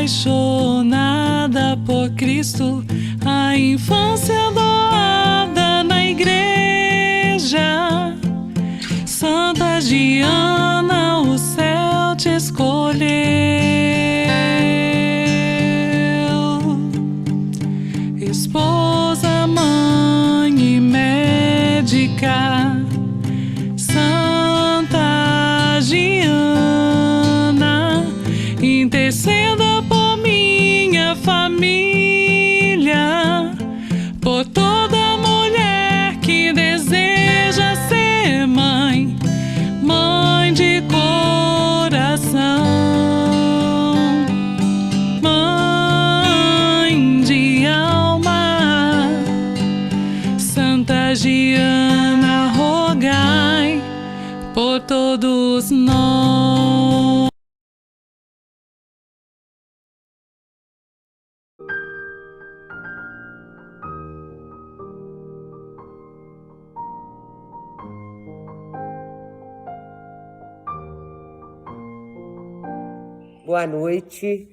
apaixonada por Cristo, a infância doada na igreja. Santa Giana, o céu te escolheu, esposa, mãe e médica. Santa Giana, interceda por minha família, por toda mulher que deseja ser mãe, mãe de coração, mãe de alma. Santa Giana, rogai por todos nós. Boa noite,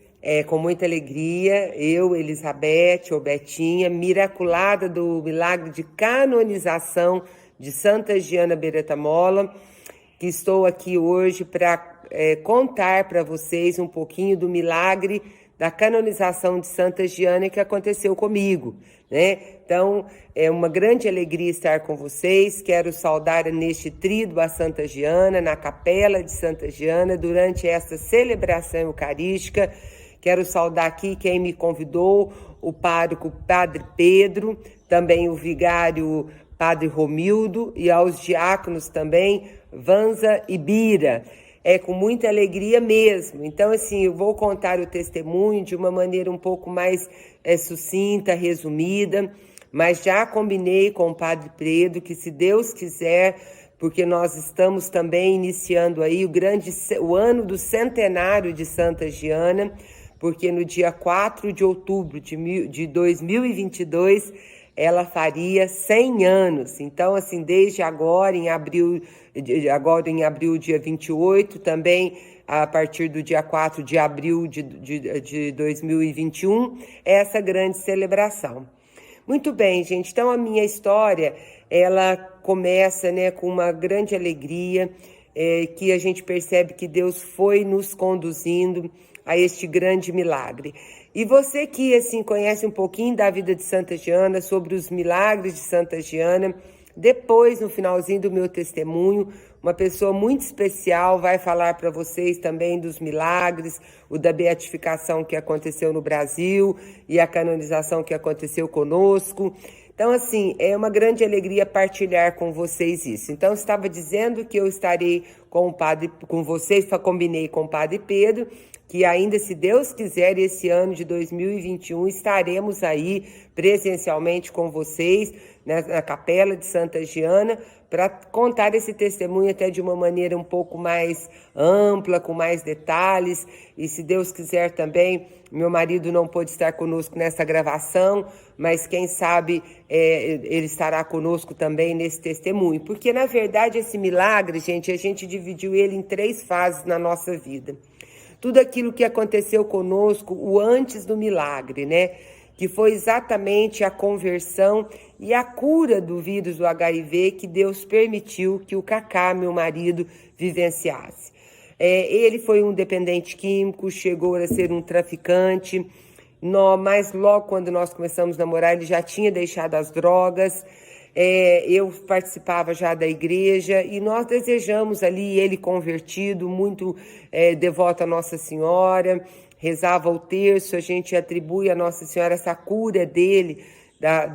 com muita alegria, eu, Elizabeth, ou Betinha, miraculada do milagre de canonização de Santa Giana Beretta-Molla, que estou aqui hoje para contar para vocês um pouquinho do milagre da canonização de Santa Giana que aconteceu comigo, né? Então, é uma grande alegria estar com vocês. Quero saudar neste tríduo a Santa Giana, na capela de Santa Giana, durante esta celebração eucarística. Quero saudar aqui quem me convidou, o pároco Padre Pedro, também o vigário Padre Romildo, e aos diáconos também, Vanza e Bira. É com muita alegria mesmo. Então, assim, eu vou contar o testemunho de uma maneira um pouco mais sucinta, resumida, mas já combinei com o Padre Pedro que, se Deus quiser, porque nós estamos também iniciando aí o ano do centenário de Santa Giana, porque no dia 4 de outubro de 2022, ela faria 100 anos. Então, assim, desde agora, em abril, dia 28, também a partir do dia 4 de abril de 2021, essa grande celebração. Muito bem, gente. Então, a minha história, ela começa, né, com uma grande alegria, que a gente percebe que Deus foi nos conduzindo a este grande milagre. E você que, assim, conhece um pouquinho da vida de Santa Giana, sobre os milagres de Santa Giana, depois, no finalzinho do meu testemunho, uma pessoa muito especial vai falar para vocês também dos milagres, o da beatificação que aconteceu no Brasil e a canonização que aconteceu conosco. Então, assim, é uma grande alegria partilhar com vocês isso. Então, estava dizendo que eu estarei com vocês, combinei com o Padre Pedro, que ainda, se Deus quiser, esse ano de 2021, estaremos aí presencialmente com vocês, né, na Capela de Santa Giana, para contar esse testemunho até de uma maneira um pouco mais ampla, com mais detalhes. E, se Deus quiser também, meu marido não pôde estar conosco nessa gravação, mas quem sabe ele estará conosco também nesse testemunho. Porque, na verdade, esse milagre, gente, a gente dividiu ele em 3 fases na nossa vida. Tudo aquilo que aconteceu conosco, o antes do milagre, né? Que foi exatamente a conversão e a cura do vírus do HIV que Deus permitiu que o Cacá, meu marido, vivenciasse. Ele foi um dependente químico, chegou a ser um traficante, mas logo quando nós começamos a namorar, ele já tinha deixado as drogas. Eu participava já da igreja e nós desejamos ali, ele convertido, muito devoto a Nossa Senhora, rezava o terço. A gente atribui a Nossa Senhora essa cura dele,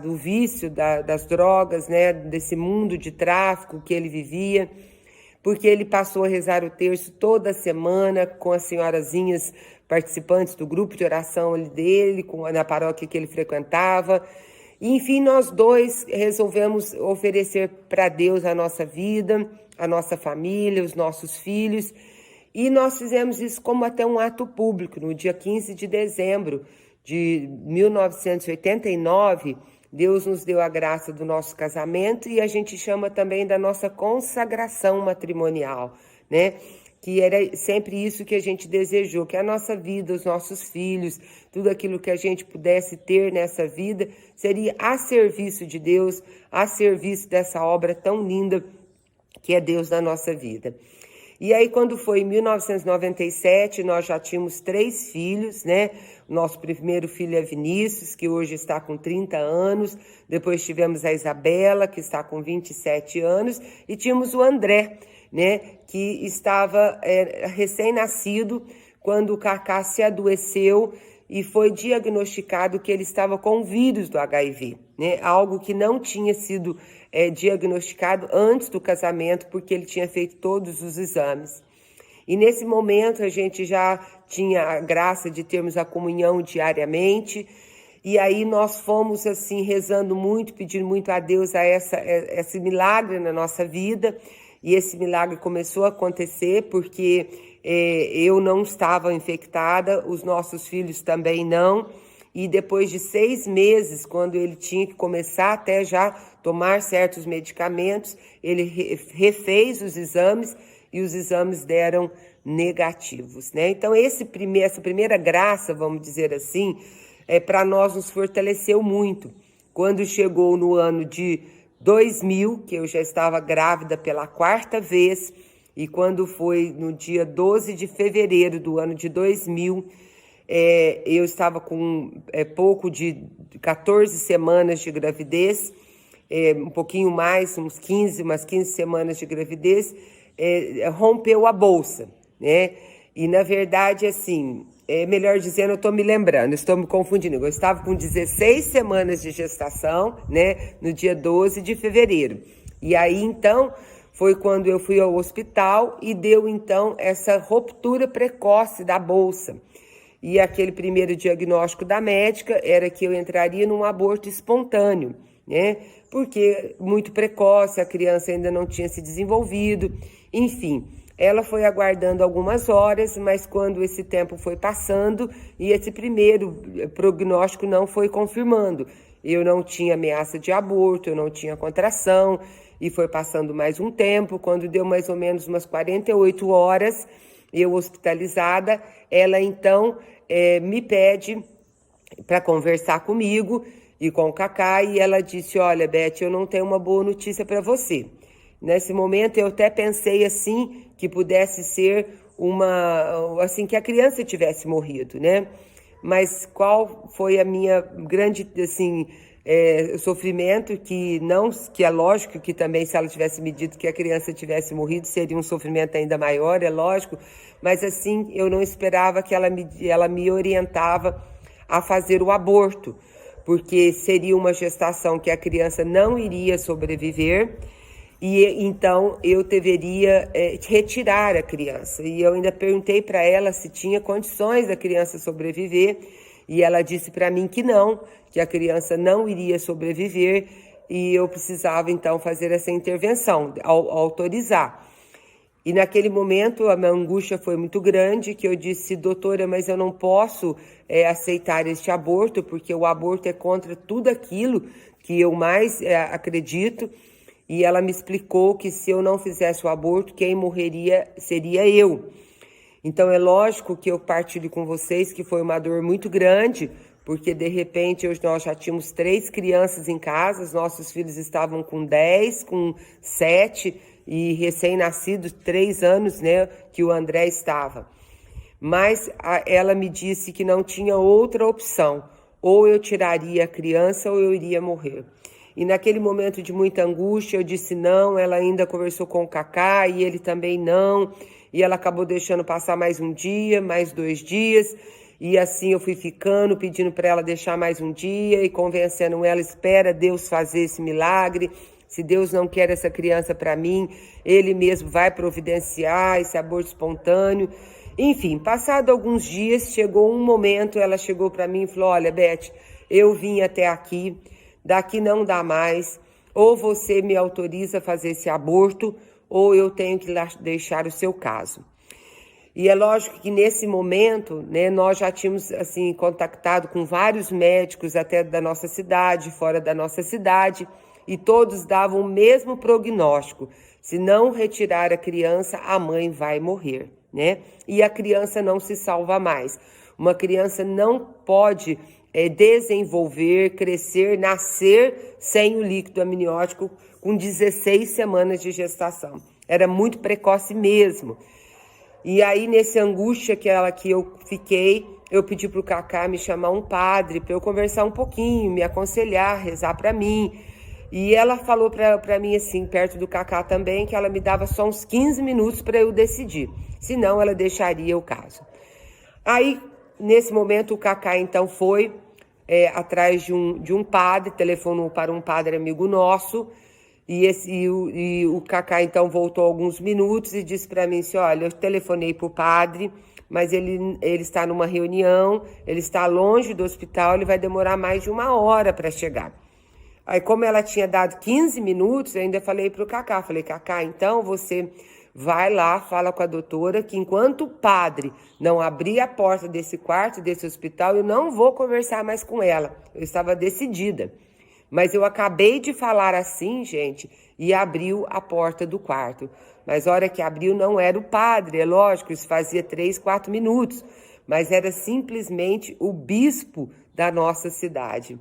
do vício das drogas, né, desse mundo de tráfico que ele vivia, porque ele passou a rezar o terço toda semana com as senhorazinhas participantes do grupo de oração ali dele, na paróquia que ele frequentava. E, enfim, nós dois resolvemos oferecer para Deus a nossa vida, a nossa família, os nossos filhos. E nós fizemos isso como até um ato público. No dia 15 de dezembro de 1989, Deus nos deu a graça do nosso casamento, e a gente chama também da nossa consagração matrimonial, né? que era sempre isso que a gente desejou, que a nossa vida, os nossos filhos, tudo aquilo que a gente pudesse ter nessa vida, seria a serviço de Deus, a serviço dessa obra tão linda que é Deus na nossa vida. E aí, quando foi em 1997, nós já tínhamos 3 filhos, né? Nosso primeiro filho é Vinícius, que hoje está com 30 anos. Depois tivemos a Isabela, que está com 27 anos. E tínhamos o André, né? Que estava recém-nascido quando o Cacá se adoeceu e foi diagnosticado que ele estava com o vírus do HIV, né? Algo que não tinha sido diagnosticado antes do casamento, porque ele tinha feito todos os exames. E nesse momento a gente já tinha a graça de termos a comunhão diariamente, e aí nós fomos assim rezando muito, pedindo muito a Deus esse milagre na nossa vida, e esse milagre começou a acontecer porque eu não estava infectada, os nossos filhos também não, e depois de 6 meses, quando ele tinha que começar até já tomar certos medicamentos, ele refez os exames e os exames deram negativos, né? Então essa primeira graça, vamos dizer assim, para nós nos fortaleceu muito. Quando chegou no ano de 2000, que eu já estava grávida pela 4ª vez, e quando foi no dia 12 de fevereiro do ano de 2000, eu estava com pouco de 14 semanas de gravidez, um pouquinho mais, umas 15 semanas de gravidez, rompeu a bolsa, né? E na verdade, assim, melhor dizendo, eu estou me lembrando, estou me confundindo. Eu estava com 16 semanas de gestação, né? No dia 12 de fevereiro. E aí, então, foi quando eu fui ao hospital e deu, então, essa ruptura precoce da bolsa. E aquele primeiro diagnóstico da médica era que eu entraria num aborto espontâneo, né? Porque muito precoce, a criança ainda não tinha se desenvolvido, enfim. Ela foi aguardando algumas horas, mas quando esse tempo foi passando e esse primeiro prognóstico não foi confirmando. Eu não tinha ameaça de aborto, eu não tinha contração, e foi passando mais um tempo, quando deu mais ou menos umas 48 horas, eu hospitalizada, ela então me pede para conversar comigo e com o Cacá, e ela disse: olha, Beth, eu não tenho uma boa notícia para você. Nesse momento eu até pensei assim, que pudesse ser que a criança tivesse morrido, né? Mas qual foi a minha grande, assim, sofrimento, que é lógico que também, se ela tivesse me dito que a criança tivesse morrido, seria um sofrimento ainda maior, é lógico, mas assim, eu não esperava que ela me orientava a fazer o aborto, porque seria uma gestação que a criança não iria sobreviver, e então eu deveria retirar a criança. E eu ainda perguntei para ela se tinha condições da criança sobreviver, e ela disse para mim que não, que a criança não iria sobreviver, e eu precisava então fazer essa intervenção, autorizar. E naquele momento a minha angústia foi muito grande, que eu disse: doutora, mas eu não posso aceitar este aborto, porque o aborto é contra tudo aquilo que eu mais acredito. E ela me explicou que se eu não fizesse o aborto, quem morreria seria eu. Então é lógico que eu partilho com vocês que foi uma dor muito grande, porque de repente nós já tínhamos 3 crianças em casa, os nossos filhos estavam com 10, com 7 e recém-nascidos, 3 anos, né, que o André estava. Mas ela me disse que não tinha outra opção, ou eu tiraria a criança ou eu iria morrer. E naquele momento de muita angústia eu disse não, ela ainda conversou com o Cacá e ele também não, e ela acabou deixando passar mais um dia, mais 2 dias, e assim eu fui ficando, pedindo para ela deixar mais um dia e convencendo ela: espera Deus fazer esse milagre, se Deus não quer essa criança para mim, Ele mesmo vai providenciar esse aborto espontâneo. Enfim, passado alguns dias, chegou um momento, ela chegou para mim e falou: olha, Beth, eu vim até aqui, daqui não dá mais, ou você me autoriza a fazer esse aborto, ou eu tenho que deixar o seu caso. E é lógico que nesse momento, né, nós já tínhamos assim, contactado com vários médicos até da nossa cidade, fora da nossa cidade, e todos davam o mesmo prognóstico: se não retirar a criança, a mãe vai morrer. né? E a criança não se salva mais. Uma criança não pode desenvolver, crescer, nascer sem o líquido amniótico com 16 semanas de gestação. Era muito precoce mesmo. E aí, nessa angústia que eu fiquei, eu pedi para o Cacá me chamar um padre para eu conversar um pouquinho, me aconselhar, rezar para mim. E ela falou para mim assim, perto do Cacá também, que ela me dava só uns 15 minutos para eu decidir. Senão, ela deixaria o caso. Aí, nesse momento, o Cacá então foi atrás de um padre, telefonou para um padre amigo nosso, e o Cacá então voltou alguns minutos e disse para mim assim, olha, eu telefonei para o padre, mas ele está numa reunião, ele está longe do hospital, ele vai demorar mais de 1 hora para chegar. Aí, como ela tinha dado 15 minutos, eu ainda falei para o Cacá, Cacá, então você vai lá, fala com a doutora que enquanto o padre não abrir a porta desse quarto, desse hospital, eu não vou conversar mais com ela. Eu estava decidida. Mas eu acabei de falar assim, gente, e abriu a porta do quarto. Mas a hora que abriu não era o padre, é lógico, isso fazia 3, 4 minutos. Mas era simplesmente o bispo da nossa cidade,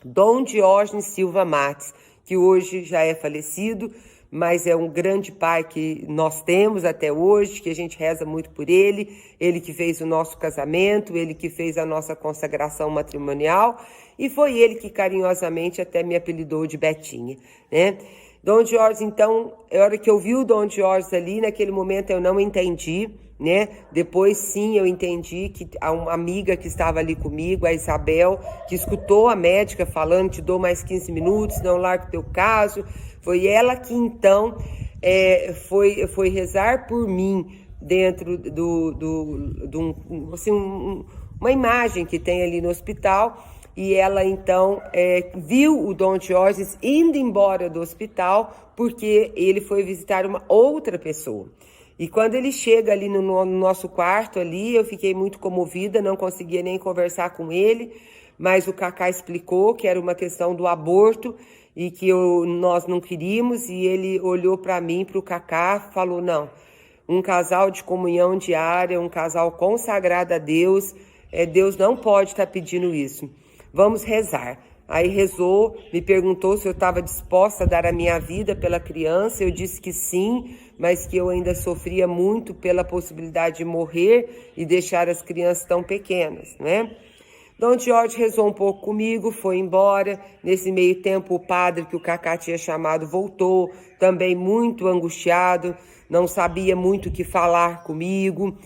Dom Diógenes Silva Mates, que hoje já é falecido, mas é um grande pai que nós temos até hoje, que a gente reza muito por ele que fez o nosso casamento, ele que fez a nossa consagração matrimonial, e foi ele que carinhosamente até me apelidou de Betinha, né? Dom Diógenes, então, a hora que eu vi o Dom Diógenes ali, naquele momento eu não entendi, né? Depois sim eu entendi que uma amiga que estava ali comigo, a Isabel, que escutou a médica falando, te dou mais 15 minutos, não larga o teu caso. Foi ela que então foi rezar por mim dentro uma imagem que tem ali no hospital. E ela então viu o Dom Diógenes indo embora do hospital porque ele foi visitar uma outra pessoa. E quando ele chega ali no nosso quarto ali, eu fiquei muito comovida, não conseguia nem conversar com ele, mas o Cacá explicou que era uma questão do aborto e que nós não queríamos, e ele olhou para mim, para o Cacá, falou, não, um casal de comunhão diária, um casal consagrado a Deus, Deus não pode estar pedindo isso. Vamos rezar. Aí rezou, me perguntou se eu estava disposta a dar a minha vida pela criança. Eu disse que sim, mas que eu ainda sofria muito pela possibilidade de morrer e deixar as crianças tão pequenas, né? Dom Diógenes rezou um pouco comigo, foi embora. Nesse meio tempo, o padre que o Cacá tinha chamado voltou, também muito angustiado, não sabia muito o que falar comigo.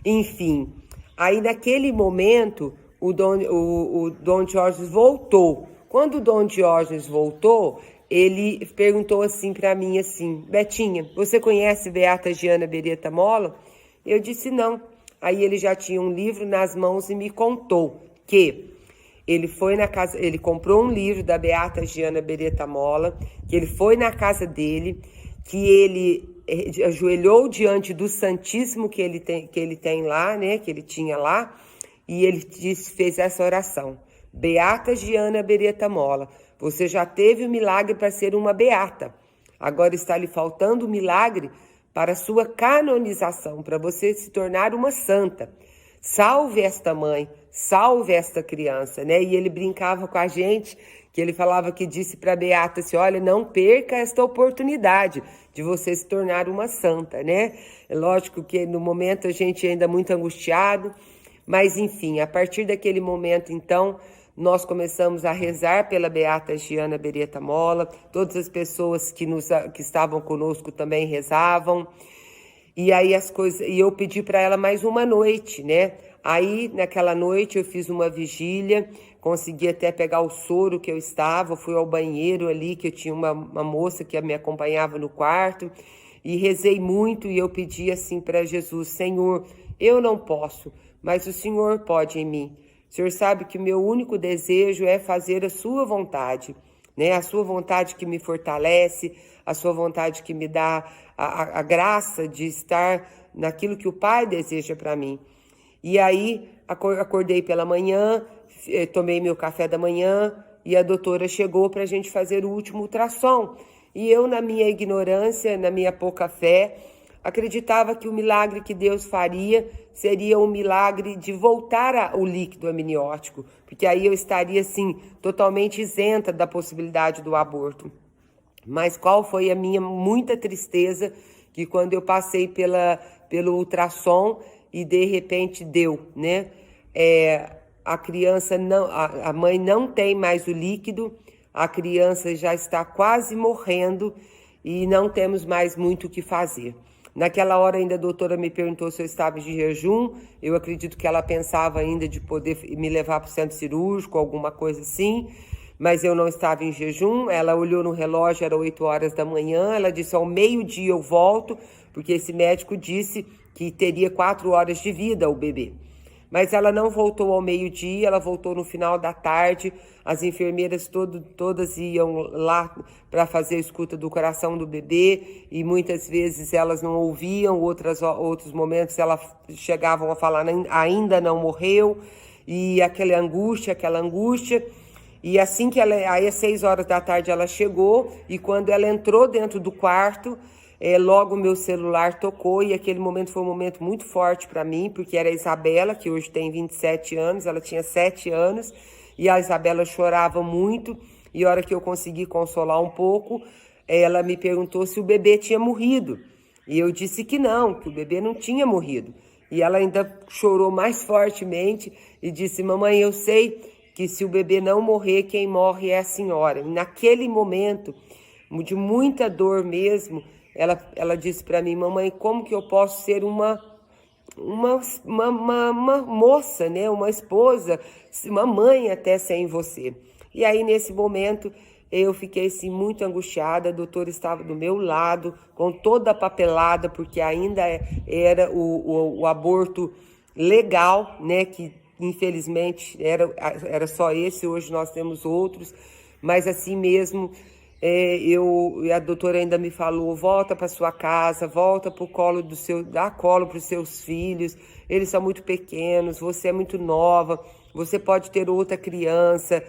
Enfim, aí naquele momento, o Dom Diógenes voltou. Quando o Dom Diógenes voltou, ele perguntou assim para mim, assim, Betinha, você conhece Beata Giana Beretta Molla? Eu disse não. Aí ele já tinha um livro nas mãos e me contou que ele foi na casa, ele comprou um livro da Beata Giana Beretta Molla, que ele foi na casa dele, que ele ajoelhou diante do Santíssimo que ele tem lá, né, que ele tinha lá, e ele fez essa oração. Beata Giana Beretta Molla, você já teve o milagre para ser uma beata. Agora está lhe faltando o milagre para a sua canonização, para você se tornar uma santa. Salve esta mãe, salve esta criança, né? E ele brincava com a gente, que ele falava que disse para a Beata assim, olha, não perca esta oportunidade de você se tornar uma santa, né? É lógico que no momento a gente ainda é muito angustiado, mas enfim, a partir daquele momento, então, nós começamos a rezar pela Beata Giana Beretta Molla, todas as pessoas que estavam conosco também rezavam, e aí e eu pedi para ela mais uma noite, né? Aí, naquela noite, eu fiz uma vigília, consegui até pegar o soro que eu estava, fui ao banheiro ali, que eu tinha uma moça que me acompanhava no quarto, e rezei muito, e eu pedi assim para Jesus, Senhor, eu não posso, mas o Senhor pode em mim. O Senhor sabe que o meu único desejo é fazer a sua vontade, né? A sua vontade que me fortalece, a sua vontade que me dá a graça de estar naquilo que o Pai deseja para mim. E aí, acordei pela manhã, tomei meu café da manhã e a doutora chegou para a gente fazer o último ultrassom. E eu, na minha ignorância, na minha pouca fé, acreditava que o milagre que Deus faria seria um milagre de voltar o líquido amniótico, porque aí eu estaria, assim, totalmente isenta da possibilidade do aborto. Mas qual foi a minha muita tristeza, que quando eu passei pelo ultrassom e de repente deu, né? A criança não, a mãe não tem mais o líquido, a criança já está quase morrendo e não temos mais muito o que fazer. Naquela hora ainda a doutora me perguntou se eu estava de jejum, eu acredito que ela pensava ainda de poder me levar para o centro cirúrgico, alguma coisa assim, mas eu não estava em jejum. Ela olhou no relógio, era 8 horas da manhã, ela disse ao meio-dia eu volto, porque esse médico disse que teria 4 horas de vida o bebê. Mas ela não voltou ao meio-dia, ela voltou no final da tarde. As enfermeiras todas iam lá para fazer a escuta do coração do bebê e muitas vezes elas não ouviam, outros momentos elas chegavam a falar ainda não morreu, e aquela angústia. E assim que aí às 6 horas da tarde ela chegou, e quando ela entrou dentro do quarto, logo meu celular tocou, e aquele momento foi um momento muito forte para mim, porque era a Isabela, que hoje tem 27 anos, ela tinha 7 anos, e a Isabela chorava muito, e a hora que eu consegui consolar um pouco, ela me perguntou se o bebê tinha morrido, e eu disse que não, que o bebê não tinha morrido, e ela ainda chorou mais fortemente e disse: mamãe, eu sei que se o bebê não morrer, quem morre é a senhora. E naquele momento, de muita dor mesmo, ela disse para mim: mamãe, como que eu posso ser uma moça, né? Uma esposa, uma mãe até sem você? E aí, nesse momento, eu fiquei assim, muito angustiada. A doutora estava do meu lado, com toda a papelada, porque ainda era o aborto legal, né? Que infelizmente era só esse, hoje nós temos outros, mas assim mesmo. A doutora ainda me falou: volta para sua casa, volta para o colo dá colo para os seus filhos, eles são muito pequenos, você é muito nova, você pode ter outra criança.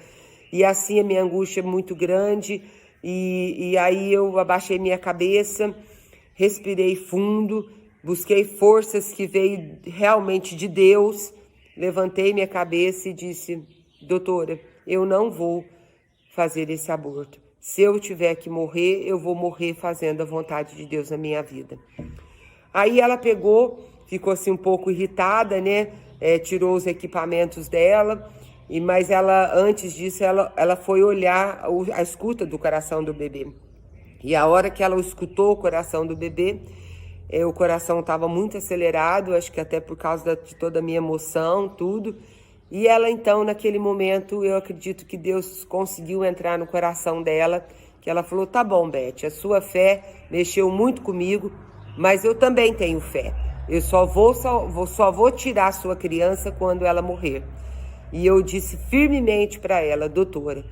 E assim a minha angústia é muito grande, e aí eu abaixei minha cabeça, respirei fundo, busquei forças que veio realmente de Deus, levantei minha cabeça e disse: doutora, eu não vou fazer esse aborto. Se eu tiver que morrer, eu vou morrer fazendo a vontade de Deus na minha vida. Aí ela pegou, ficou assim um pouco irritada, né? Tirou os equipamentos dela, mas ela, antes disso, ela foi olhar a escuta do coração do bebê. E a hora que ela escutou o coração do bebê, o coração estava muito acelerado, acho que até por causa de toda a minha emoção, tudo. E ela então, naquele momento, eu acredito que Deus conseguiu entrar no coração dela, que ela falou: tá bom, Beth, a sua fé mexeu muito comigo, mas eu também tenho fé. Eu só vou tirar a sua criança quando ela morrer. E eu disse firmemente para ela: doutora,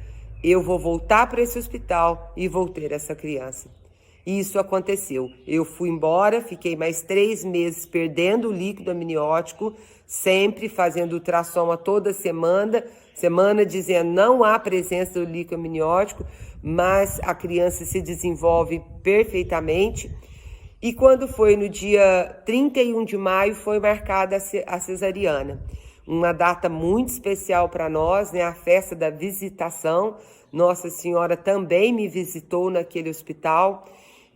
eu vou voltar para esse hospital e vou ter essa criança. E isso aconteceu. Eu fui embora, fiquei mais 3 meses perdendo o líquido amniótico, sempre fazendo ultrassom a toda semana dizendo: não há presença do líquido amniótico, mas a criança se desenvolve perfeitamente. E quando foi no dia 31 de maio, foi marcada a cesariana. Uma data muito especial para nós, né? A festa da visitação. Nossa Senhora também me visitou naquele hospital.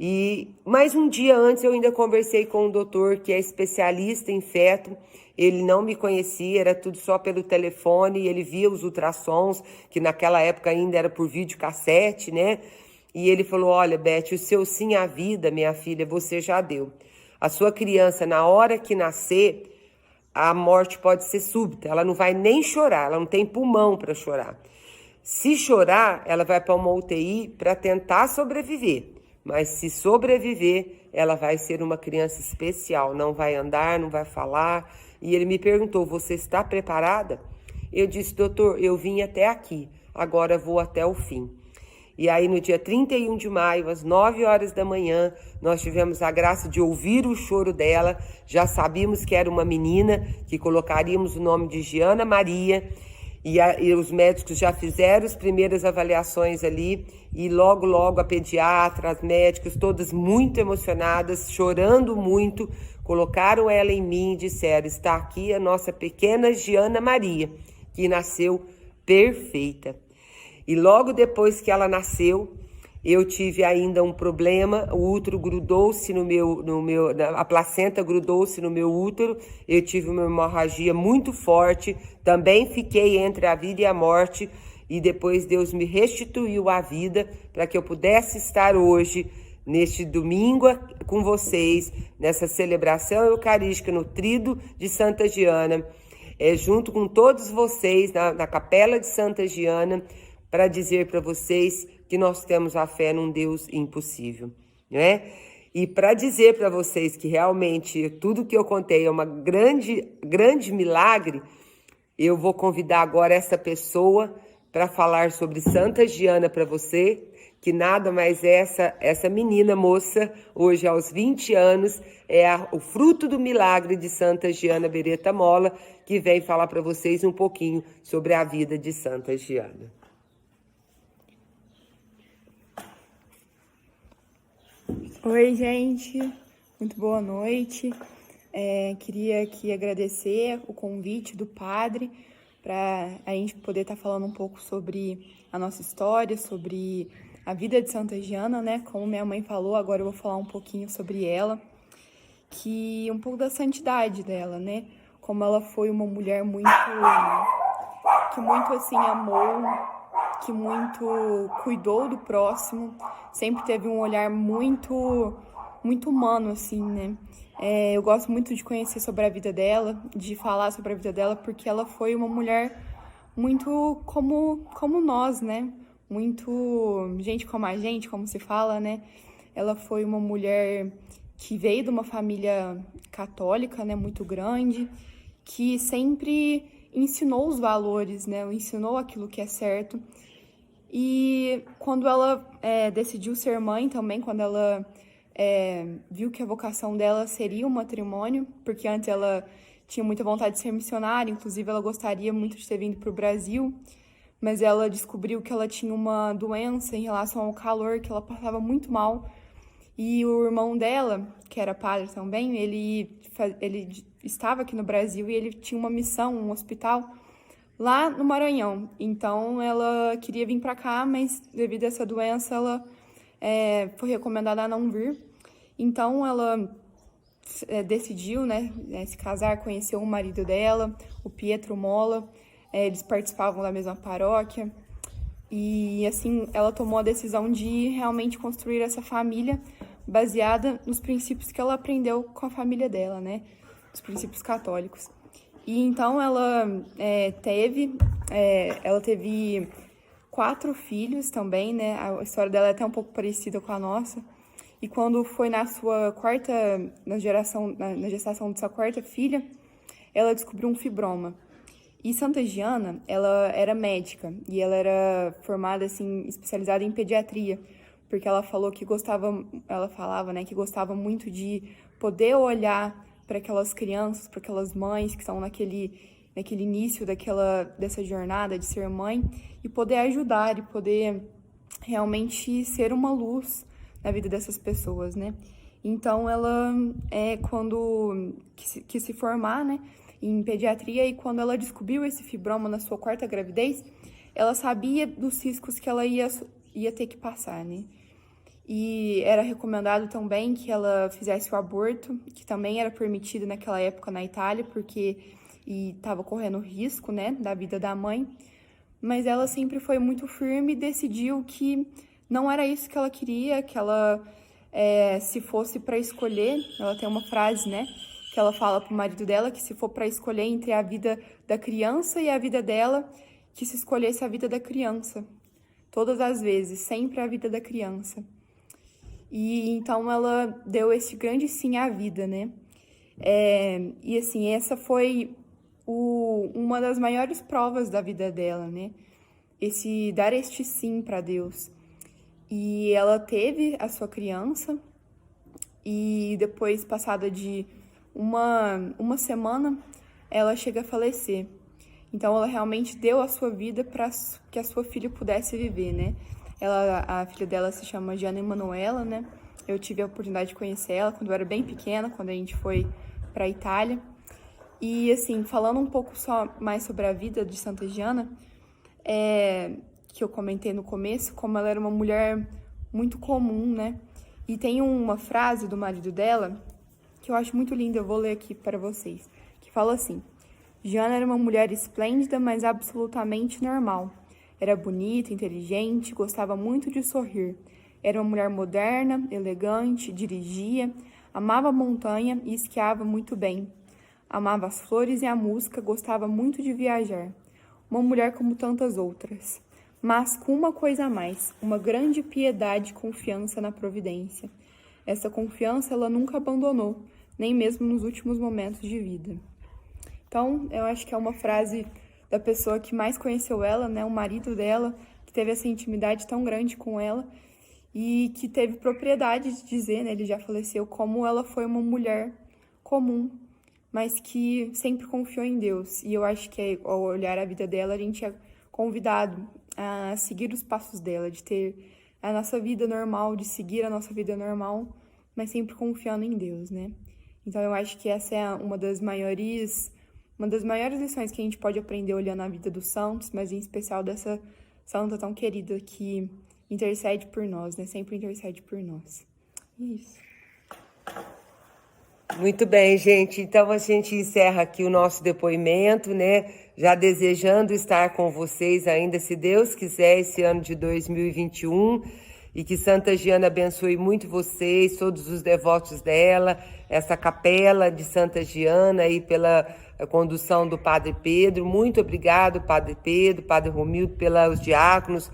E mais um dia antes eu ainda conversei com um doutor que é especialista em feto. Ele não me conhecia, era tudo só pelo telefone, ele via os ultrassons, que naquela época ainda era por videocassete, né? E ele falou: olha, Beth, o seu sim à vida, minha filha, você já deu. A sua criança, na hora que nascer, a morte pode ser súbita, ela não vai nem chorar, ela não tem pulmão para chorar. Se chorar, ela vai para uma UTI para tentar sobreviver. Mas se sobreviver, ela vai ser uma criança especial, não vai andar, não vai falar. E ele me perguntou: você está preparada? Eu disse: doutor, eu vim até aqui, agora vou até o fim. E aí no dia 31 de maio, às 9 horas da manhã, nós tivemos a graça de ouvir o choro dela. Já sabíamos que era uma menina, que colocaríamos o nome de Giana Maria. E os médicos já fizeram as primeiras avaliações ali, e logo a pediatra, as médicas, todas muito emocionadas, chorando muito, colocaram ela em mim e disseram: está aqui a nossa pequena Giana Maria, que nasceu perfeita. E logo depois que ela nasceu, eu tive ainda um problema, o útero grudou-se a placenta grudou-se no meu útero, eu tive uma hemorragia muito forte, também fiquei entre a vida e a morte, e depois Deus me restituiu a vida para que eu pudesse estar hoje, neste domingo, com vocês, nessa celebração eucarística no Tríduo de Santa Giana, junto com todos vocês na Capela de Santa Giana, para dizer para vocês que nós temos a fé num Deus impossível, né? E para dizer para vocês que realmente tudo que eu contei é uma grande milagre, eu vou convidar agora essa pessoa para falar sobre Santa Giana para você, que nada mais é essa menina moça, hoje aos 20 anos, o fruto do milagre de Santa Giana Beretta Molla, que vem falar para vocês um pouquinho sobre a vida de Santa Giana. Oi, gente, muito boa noite. Queria aqui agradecer o convite do padre para a gente poder estar falando um pouco sobre a nossa história, sobre a vida de Santa Giana, né? Como minha mãe falou, agora eu vou falar um pouquinho sobre ela, um pouco da santidade dela, né? Como ela foi uma mulher que muito assim amou, que muito cuidou do próximo, sempre teve um olhar muito humano, assim, né? Eu gosto muito de conhecer sobre a vida dela, de falar sobre a vida dela, porque ela foi uma mulher muito como nós, né? Muito gente como a gente, como se fala, né? Ela foi uma mulher que veio de uma família católica, né? Muito grande, que sempre ensinou os valores, né? Ensinou aquilo que é certo. E quando ela decidiu ser mãe também, quando ela viu que a vocação dela seria o matrimônio, porque antes ela tinha muita vontade de ser missionária, inclusive ela gostaria muito de ter vindo para o Brasil, mas ela descobriu que ela tinha uma doença em relação ao calor, que ela passava muito mal. E o irmão dela, que era padre também, ele estava aqui no Brasil e ele tinha uma missão, um hospital lá no Maranhão. Então ela queria vir para cá, mas devido a essa doença ela foi recomendada a não vir. Então ela decidiu, né, se casar, conheceu o marido dela, o Pietro Molla. Eles participavam da mesma paróquia. E assim ela tomou a decisão de realmente construir essa família baseada nos princípios que ela aprendeu com a família dela, né? Os princípios católicos. E então ela teve 4 filhos também, né? A história dela é até um pouco parecida com a nossa. E quando foi na gestação de sua quarta filha, ela descobriu um fibroma. E Santa Giana, ela era médica e ela era formada, assim, especializada em pediatria, porque ela falava, né, que gostava muito de poder olhar para aquelas crianças, para aquelas mães que estão naquele início dessa jornada de ser mãe e poder ajudar e poder realmente ser uma luz na vida dessas pessoas, né? Então ela quando quis se formar, né, em pediatria, e quando ela descobriu esse fibroma na sua 4ª gravidez, ela sabia dos riscos que ela ia ter que passar, né? E era recomendado também que ela fizesse o aborto, que também era permitido naquela época na Itália, porque estava correndo risco, né, da vida da mãe. Mas ela sempre foi muito firme e decidiu que não era isso que ela queria, que ela, se fosse para escolher, ela tem uma frase, né, que ela fala pro marido dela, que se for para escolher entre a vida da criança e a vida dela, que se escolhesse a vida da criança. Todas as vezes, sempre a vida da criança. E então ela deu esse grande sim à vida, né? E assim, essa foi uma das maiores provas da vida dela, né? Dar este sim para Deus. E ela teve a sua criança e depois, passada de uma semana, ela chega a falecer. Então, ela realmente deu a sua vida para que a sua filha pudesse viver, né? A filha dela se chama Gianna Emanuela, né? Eu tive a oportunidade de conhecer ela quando eu era bem pequena, quando a gente foi para a Itália. E, assim, falando um pouco só mais sobre a vida de Santa Gianna, que eu comentei no começo, como ela era uma mulher muito comum, né? E tem uma frase do marido dela que eu acho muito linda, eu vou ler aqui para vocês, que fala assim: Gianna era uma mulher esplêndida, mas absolutamente normal. Era bonita, inteligente, gostava muito de sorrir. Era uma mulher moderna, elegante, dirigia, amava a montanha e esquiava muito bem. Amava as flores e a música, gostava muito de viajar. Uma mulher como tantas outras, mas com uma coisa a mais, uma grande piedade e confiança na providência. Essa confiança ela nunca abandonou, nem mesmo nos últimos momentos de vida. Então, eu acho que é uma frase da pessoa que mais conheceu ela, né, o marido dela, que teve essa intimidade tão grande com ela e que teve propriedade de dizer, né, ele já faleceu, como ela foi uma mulher comum, mas que sempre confiou em Deus. E eu acho que ao olhar a vida dela, a gente é convidado a seguir os passos dela, de ter a nossa vida normal, de seguir a nossa vida normal, mas sempre confiando em Deus, né? Então eu acho que essa é uma das maiores lições que a gente pode aprender olhando a vida dos santos, mas em especial dessa santa tão querida que intercede por nós, né? Sempre intercede por nós. Isso. Muito bem, gente. Então a gente encerra aqui o nosso depoimento, né? Já desejando estar com vocês ainda, se Deus quiser, esse ano de 2021. E que Santa Gianna abençoe muito vocês, todos os devotos dela, essa capela de Santa Gianna aí pela condução do Padre Pedro. Muito obrigado, Padre Pedro, Padre Romildo, pelos diáconos,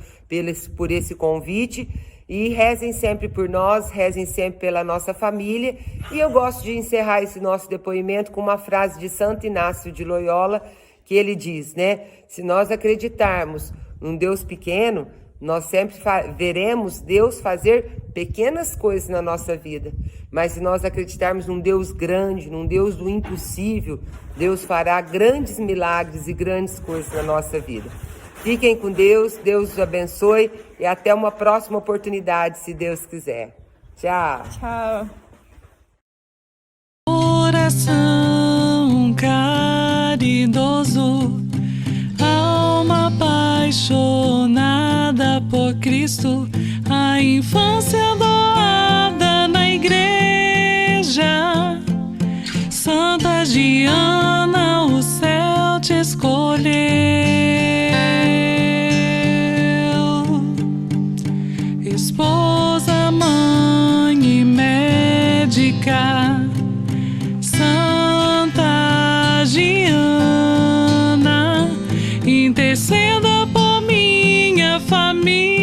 por esse convite. E rezem sempre por nós, rezem sempre pela nossa família. E eu gosto de encerrar esse nosso depoimento com uma frase de Santo Inácio de Loyola, que ele diz, né? Se nós acreditarmos num Deus pequeno, nós sempre veremos Deus fazer pequenas coisas na nossa vida. Mas se nós acreditarmos num Deus grande, num Deus do impossível, Deus fará grandes milagres e grandes coisas na nossa vida. Fiquem com Deus, Deus os abençoe e até uma próxima oportunidade, se Deus quiser. Tchau. Tchau. Coração caridoso, alma apaixonada por Cristo, a infância doada na igreja. Santa Gianna, o céu te escolheu, esposa, mãe e médica. Santa Gianna, interceda por minha família.